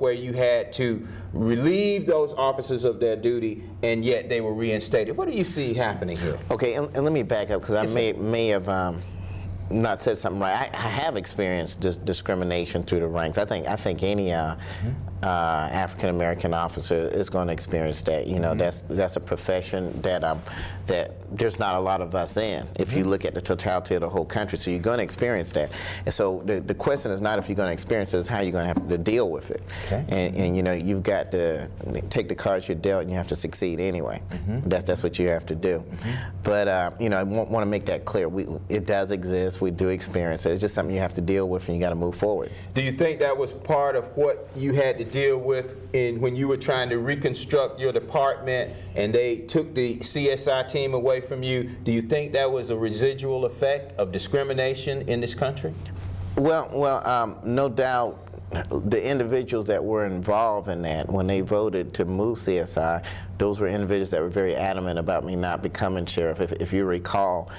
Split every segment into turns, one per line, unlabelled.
where you had to relieve those officers of their duty, and yet they were reinstated. What do you see happening here?
Okay, and let me back up, because I may have not said something right. I have experienced discrimination through the ranks. I think any African American officer is going to experience that. You know, that's a profession that there's not a lot of us in. If you look at the totality of the whole country, so you're going to experience that. And so the question is not if you're going to experience it, it's how you're going to have to deal with it. Okay. And you know, you've got to take the cards you're dealt, and you have to succeed anyway. That's what you have to do. But you know, I want to make that clear. It does exist. We do experience it. It's just something you have to deal with, and you got to move forward.
Do you think that was part of what you had to deal with when you were trying to reconstruct your department and they took the CSI team away from you? Do you think that was a residual effect of discrimination in this country?
Well, no doubt. The individuals that were involved in that, when they voted to move CSI, those were individuals that were very adamant about me not becoming sheriff. If you recall,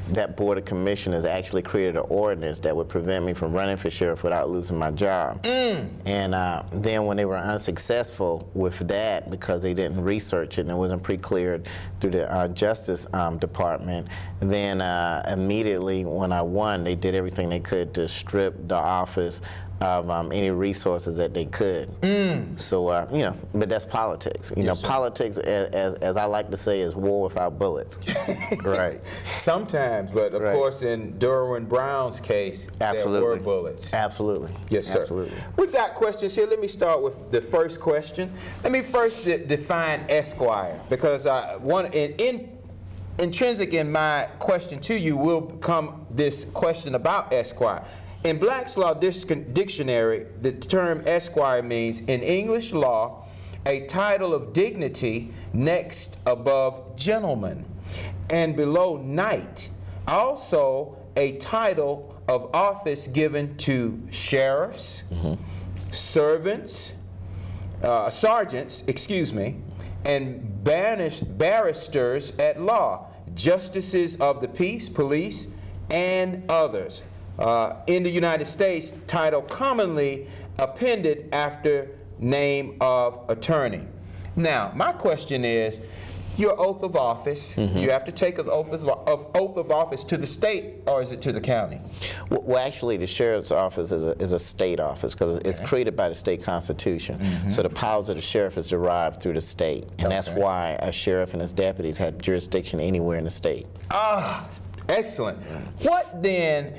that Board of Commissioners actually created an ordinance that would prevent me from running for sheriff without losing my job. And then when they were unsuccessful with that, because they didn't research it and it wasn't pre-cleared through the Justice Department, then immediately when I won, they did everything they could to strip the office of any resources that they could. So, you know, but that's politics. You know, politics, as I like to say, is war without bullets.
Right. Sometimes, but of course in Derwin Brown's case, there were bullets.
Absolutely.
Yes, sir.
Absolutely.
We've got questions here. Let me start with the first question. Let me first define Esquire, because intrinsic in my question to you will come this question about Esquire. In Black's Law Dictionary, the term Esquire means, in English law, a title of dignity next above gentleman and below knight. Also, a title of office given to sheriffs, sergeants, and barristers at law, justices of the peace, police, and others. In the United States, title commonly appended after name of attorney. Now, my question is, your oath of office, you have to take an oath of office to the state, or is it to the county?
Well, actually, the sheriff's office is a state office, because it's created by the state constitution. So the powers of the sheriff is derived through the state, and that's why a sheriff and his deputies have jurisdiction anywhere in the state.
Excellent. What then,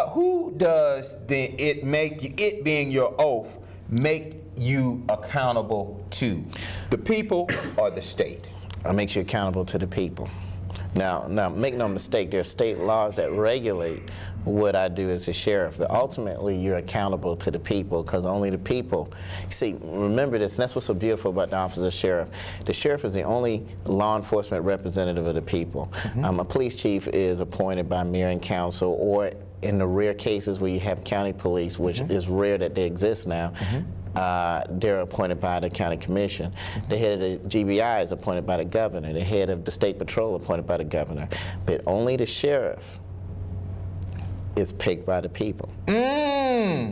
who does it being your oath, make you accountable to? The people or the state?
It makes you accountable to the people. Now, make no mistake, there are state laws that regulate what I do as a sheriff, but ultimately you're accountable to the people, because only the people. See, remember this, and that's what's so beautiful about the office of sheriff. The sheriff is the only law enforcement representative of the people. A police chief is appointed by mayor and council, or in the rare cases where you have county police, which is rare that they exist now, they're appointed by the county commission. The head of the GBI is appointed by the governor. The head of the state patrol appointed by the governor. But only the sheriff is picked by the people.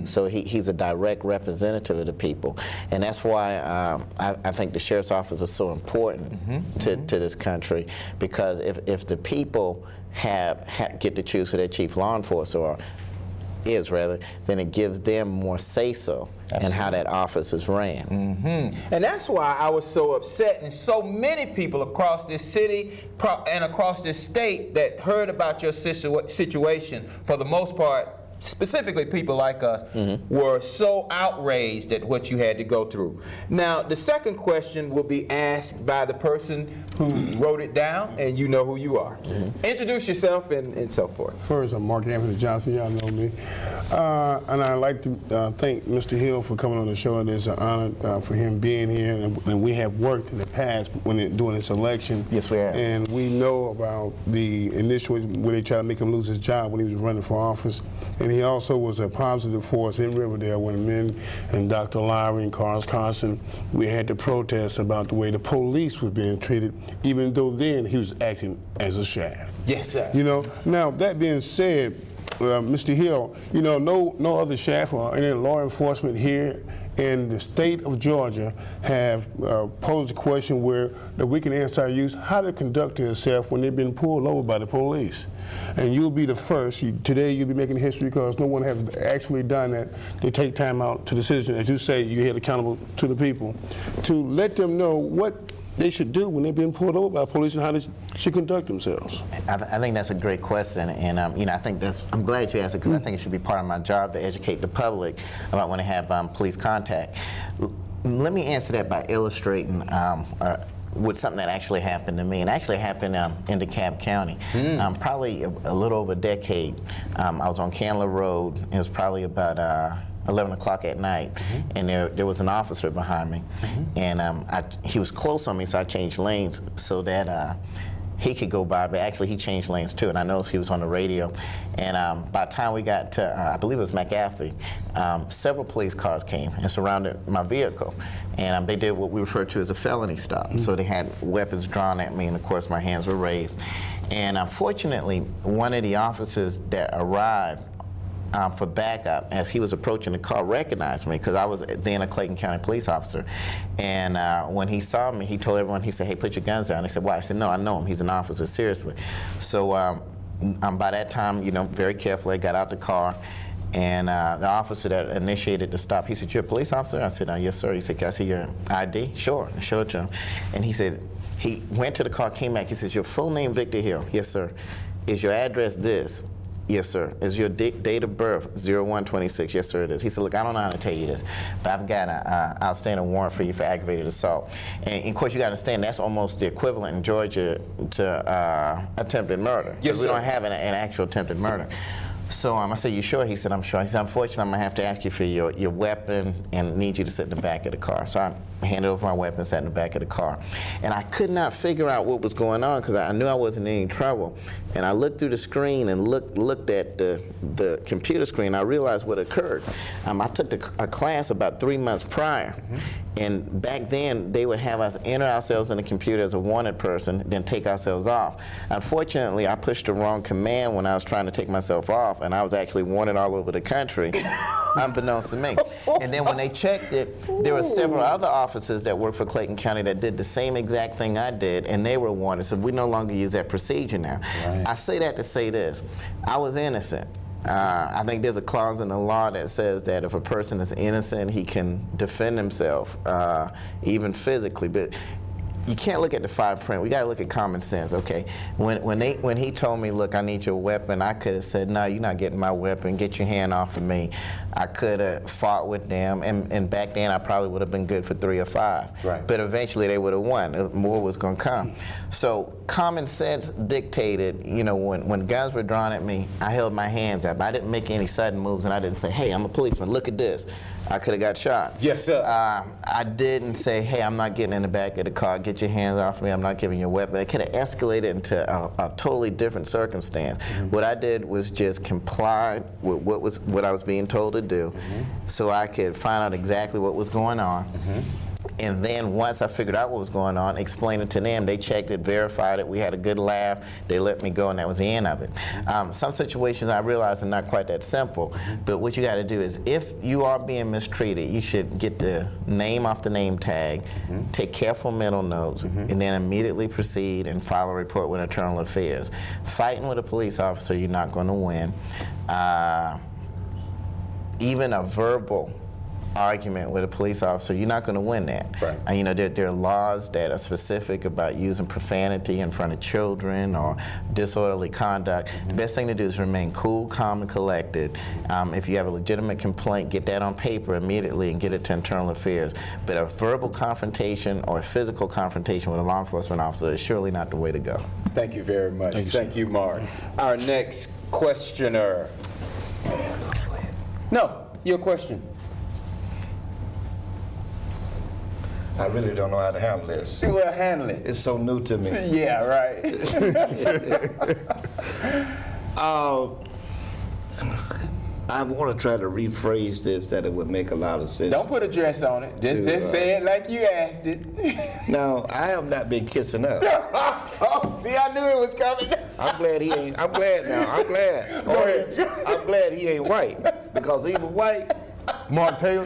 So he's a direct representative of the people. And that's why I think the sheriff's office is so important to this country, because if the people get to choose who their chief law enforcer then it gives them more say-so in how that office is ran.
And that's why I was so upset, and so many people across this city and across this state that heard about your situation, for the most part, specifically people like us, were so outraged at what you had to go through. Now, the second question will be asked by the person who wrote it down, and you know who you are. Introduce yourself and so forth.
First, I'm Mark Anthony Johnson. Y'all know me. And I'd like to thank Mr. Hill for coming on the show. And it's an honor for him being here. And we have worked in the past during this election.
Yes, we have.
And we know about the initial where they tried to make him lose his job when he was running for office. And he also was a positive force in Riverdale when men and Dr. Lowry and Carlos Carson, we had to protest about the way the police were being treated, even though then he was acting as a sheriff.
Yes, sir.
You know, now that being said, Mr. Hill, you know, no other sheriff or any law enforcement here in the state of Georgia have posed a question that we can ask our youth how to conduct themselves when they've been pulled over by the police. And you'll be the first. Today you'll be making history because no one has actually done that. They take time out to the citizen, as you say, you're held accountable to the people, to let them know what they should do when they've been pulled over by police and how they should conduct themselves.
I think that's a great question, and you know, I think I'm glad you asked it because I think it should be part of my job to educate the public about when they have police contact. Let me answer that by illustrating with something that actually happened to me. And actually happened in DeKalb County. Probably a little over a decade. I was on Candler Road. It was probably about 11 o'clock at night, and there was an officer behind me, and he was close on me, so I changed lanes so that he could go by, but actually he changed lanes too, and I noticed he was on the radio. And by the time we got to, I believe it was McAfee, several police cars came and surrounded my vehicle, and they did what we refer to as a felony stop. So they had weapons drawn at me, and of course my hands were raised. And unfortunately, one of the officers that arrived for backup, as he was approaching the car, recognized me because I was then a Clayton County police officer. And when he saw me, he told everyone, he said, "Hey, put your guns down." They said, "Why?" I said, "No, I know him. He's an officer, seriously." So by that time, you know, very carefully, I got out the car. And the officer that initiated the stop, he said, "You're a police officer?" I said, "Yes, sir." He said, "Can I see your ID?" "Sure." I showed it to him. And he said, he went to the car, came back. He says, "Your full name, Victor Hill?" "Yes, sir." "Is your address this?" "Yes, sir." "Is your date of birth 01/26? "Yes, sir, it is." He said, "Look, I don't know how to tell you this, but I've got an outstanding warrant for you for aggravated assault." And of course, you got to understand that's almost the equivalent in Georgia to attempted murder.
Yes,
we don't have an actual attempted murder. So I said, "You sure?" He said, "I'm sure." He said, "Unfortunately, I'm going to have to ask you for your weapon and need you to sit in the back of the car." So I handed over my weapon, sat in the back of the car. And I could not figure out what was going on because I knew I wasn't in any trouble. And I looked through the screen and looked at the computer screen. I realized what occurred. I took a class about 3 months prior. And back then, they would have us enter ourselves in the computer as a wanted person, then take ourselves off. Unfortunately, I pushed the wrong command when I was trying to take myself off, and I was actually wanted all over the country, unbeknownst to me. And then when they checked it, there were several other officers that worked for Clayton County that did the same exact thing I did, and they were wanted, so we no longer use that procedure now. Right. I say that to say this. I was innocent. I think there's a clause in the law that says that if a person is innocent, he can defend himself, even physically. But you can't look at the fine print. We got to look at common sense. Okay, when he told me, "Look, I need your weapon," I could have said, "No, you're not getting my weapon. Get your hand off of me." I could have fought with them, and back then I probably would have been good for 3 or 5. Right. But eventually they would have won. More was going to come. So common sense dictated, you know, when guns were drawn at me, I held my hands up. I didn't make any sudden moves, and I didn't say, "Hey, I'm a policeman. Look at this." I could have got shot. Yes, sir. I didn't say, "Hey, I'm not getting in the back of the car. Get your hands off me. I'm not giving you a weapon." It could have escalated into a totally different circumstance. What I did was just comply with what I was being told to do, so I could find out exactly what was going on. And then once I figured out what was going on, explained it to them. They checked it, verified it. We had a good laugh. They let me go, and that was the end of it. Some situations I realize are not quite that simple, but what you got to do is, if you are being mistreated, you should get the name off the name tag, take careful mental notes, and then immediately proceed and file a report with Internal Affairs. Fighting with a police officer, you're not going to win. Even a verbal argument with a police officer, you're not going to win that. Right. And you know, there are laws that are specific about using profanity in front of children or disorderly conduct. The best thing to do is remain cool, calm, and collected. If you have a legitimate complaint, get that on paper immediately and get it to Internal Affairs. But a verbal confrontation or a physical confrontation with a law enforcement officer is surely not the way to go.
Thank you very much. Thank you, Mark. Our next questioner. No, your question.
I really don't know how to handle this.
Well, handle it.
It's so new to me.
Yeah, right.
I want to try to rephrase this that it would make a lot of sense.
Don't put a dress on it. Just say it like you asked it.
Now, I have not been kissing up.
Oh, see, I knew it was coming.
I'm glad he ain't. I'm glad now. I'm glad.
Go ahead.
I'm glad he ain't white because he was white.
Mark Taylor?